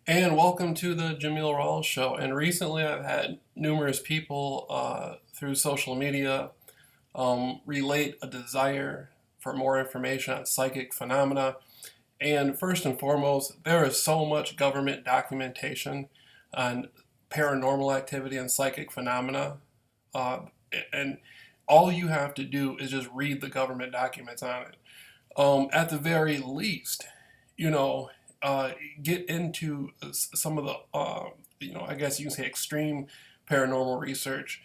And welcome to the JAMEEL RAWLS show. And recently I've had numerous people through social media relate a desire for more information on psychic phenomena. And first and foremost, there is so much government documentation on paranormal activity and psychic phenomena. Uh, and all you have to do is just read the government documents on it. At the very least, you know, uh, get into some of the, I guess you can say extreme paranormal research.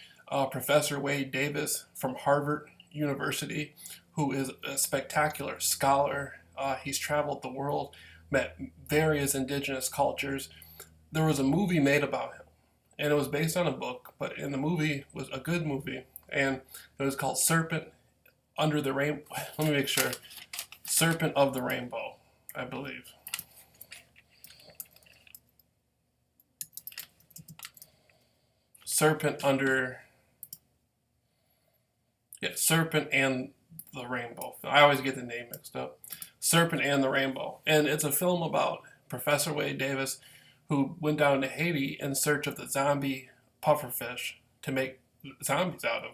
Professor Wade Davis from Harvard University, who is a spectacular scholar. He's traveled the world, met various indigenous cultures. There was a movie made about him, and it was based on a book, but in the movie was a good movie, and it was called Serpent Under the Rainbow. Let me make sure. Serpent of the Rainbow, I believe. Serpent under, yeah, Serpent and the Rainbow. I always get the name mixed up. Serpent and the Rainbow. And it's a film about Professor Wade Davis who went down to Haiti in search of the zombie pufferfish to make zombies out of.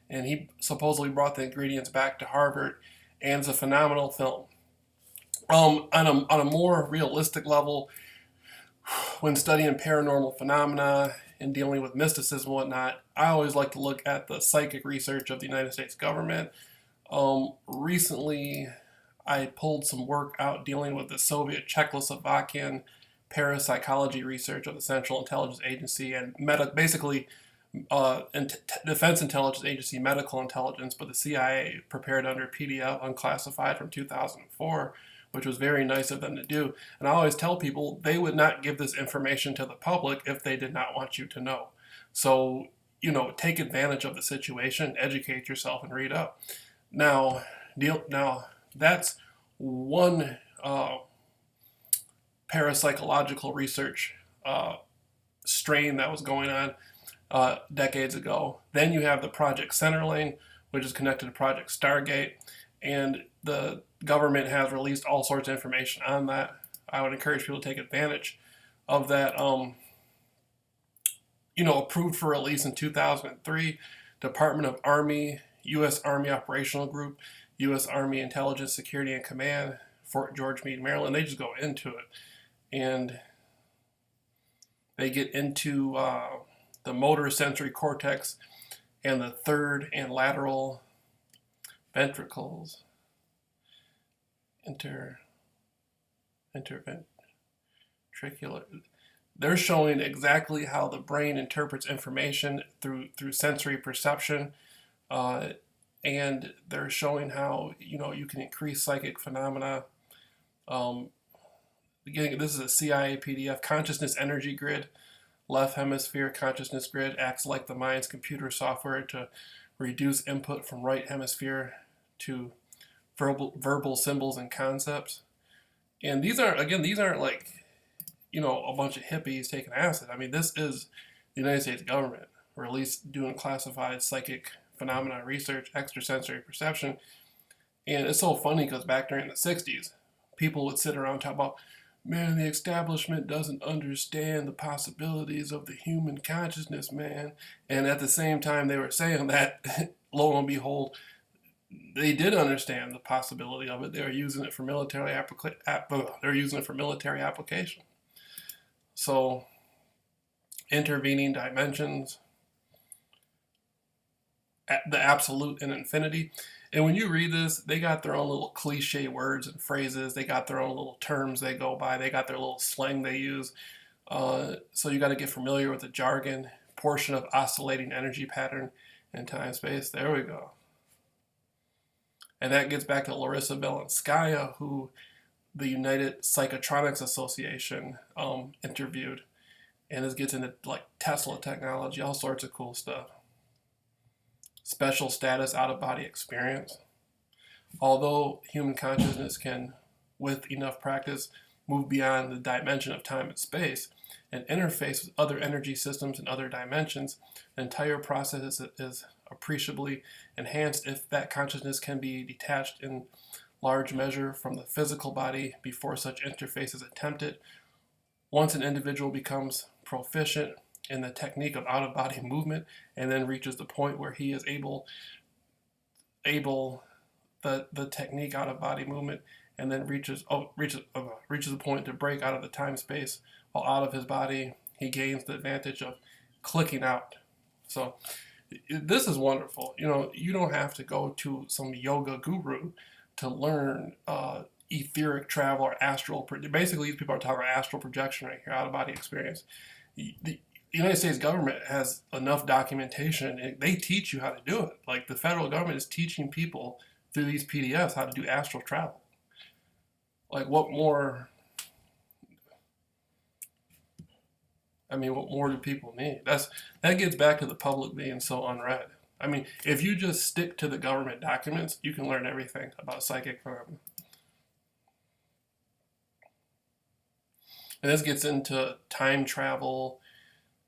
And he supposedly brought the ingredients back to Harvard, and it's a phenomenal film. On a more realistic level, when studying paranormal phenomena and dealing with mysticism and whatnot, I always like to look at the psychic research of the United States government. Recently, I pulled some work out dealing with the Soviet Czechoslovakian parapsychology research of the Central Intelligence Agency and basically Defense Intelligence Agency medical intelligence, but the CIA prepared under PDF unclassified from 2004, which was very nice of them to do. And I always tell people they would not give this information to the public if they did not want you to know. So, take advantage of the situation, educate yourself, and read up. Now, that's one parapsychological research strain that was going on decades ago. Then you have the Project Centerling, which is connected to Project Stargate, and the government has released all sorts of information on that. I would encourage people to take advantage of that. Approved for release in 2003, Department of Army, U.S. Army Operational Group, U.S. Army Intelligence Security and Command, Fort George Meade, Maryland. They just go into it, and they get into the motor sensory cortex and the third and lateral ventricles, interventricular. They're showing exactly how the brain interprets information through sensory perception, and they're showing how you can increase psychic phenomena. This is a CIA PDF. Consciousness energy grid. Left hemisphere consciousness grid acts like the mind's computer software to reduce input from right hemisphere to verbal symbols and concepts. And these aren't like, a bunch of hippies taking acid. I mean, this is the United States government, or at least doing classified psychic phenomena research, extrasensory perception. And it's so funny because back during the 60s, people would sit around and talk about, man, the establishment doesn't understand the possibilities of the human consciousness, man. And at the same time they were saying that, lo and behold, they did understand the possibility of it. They were using it for military application. So, intervening dimensions, the absolute and infinity. And when you read this, they got their own little cliche words and phrases. They got their own little terms they go by. They got their little slang they use. So you got to get familiar with the jargon, portion of oscillating energy pattern in time space. There we go. And that gets back to Larissa Belenskaya, who the United Psychotronics Association interviewed. And this gets into like Tesla technology, all sorts of cool stuff. Special status out-of-body experience. Although human consciousness can, with enough practice, move beyond the dimension of time and space and interface with other energy systems and other dimensions, the entire process is appreciably enhanced if that consciousness can be detached in large measure from the physical body before such interface is attempted, Once an individual becomes proficient in the technique of out-of-body movement and then reaches the point where he is able the technique out-of-body movement and then reaches a point to break out of the time space while out of his body, he gains the advantage of clicking out. So this is wonderful. You know, you don't have to go to some yoga guru to learn etheric travel or astral. Basically, these people are talking about astral projection right here, out of body experience. The United States government has enough documentation. They teach you how to do it. Like the federal government is teaching people through these PDFs how to do astral travel. Like what more? I mean, what more do people need? That gets back to the public being so unread. I mean, if you just stick to the government documents, you can learn everything about psychic phenomena. And this gets into time travel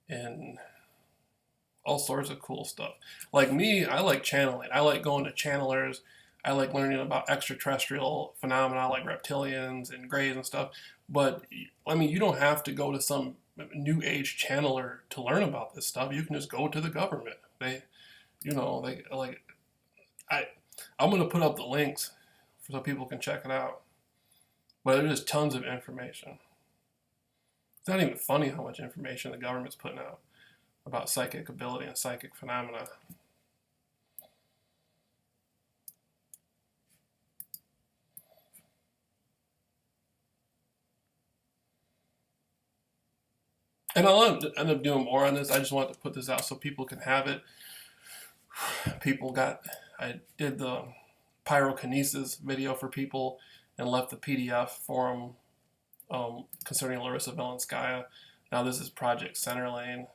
and all sorts of cool stuff. Like me, I like channeling. I like going to channelers. I like learning about extraterrestrial phenomena like reptilians and greys and stuff. But I mean, you don't have to go to some new age channeler to learn about this stuff. You can just go to the government. They like I I'm gonna put up the links so people can check it out. But there's just tons of information. It's not even funny how much information the government's putting out about psychic ability and psychic phenomena. And I'll end up doing more on this. I just wanted to put this out so people can have it. I did the pyrokinesis video for people and left the PDF for them concerning Larissa Valenskaya. Now this is Project Centerlane,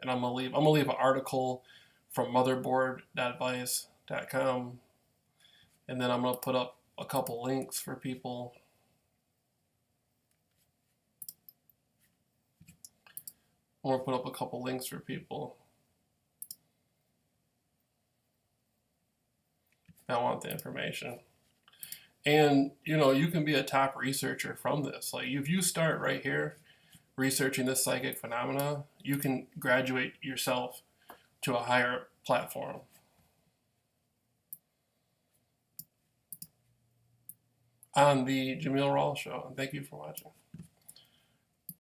and I'm gonna leave an article from motherboard.vice.com, and then I'm gonna put up a couple links for people. I'm gonna put up a couple links for people that want the information. And you can be a top researcher from this. Like if you start right here researching this psychic phenomena, you can graduate yourself to a higher platform. On the JAMEEL RAWLS Show. And thank you for watching.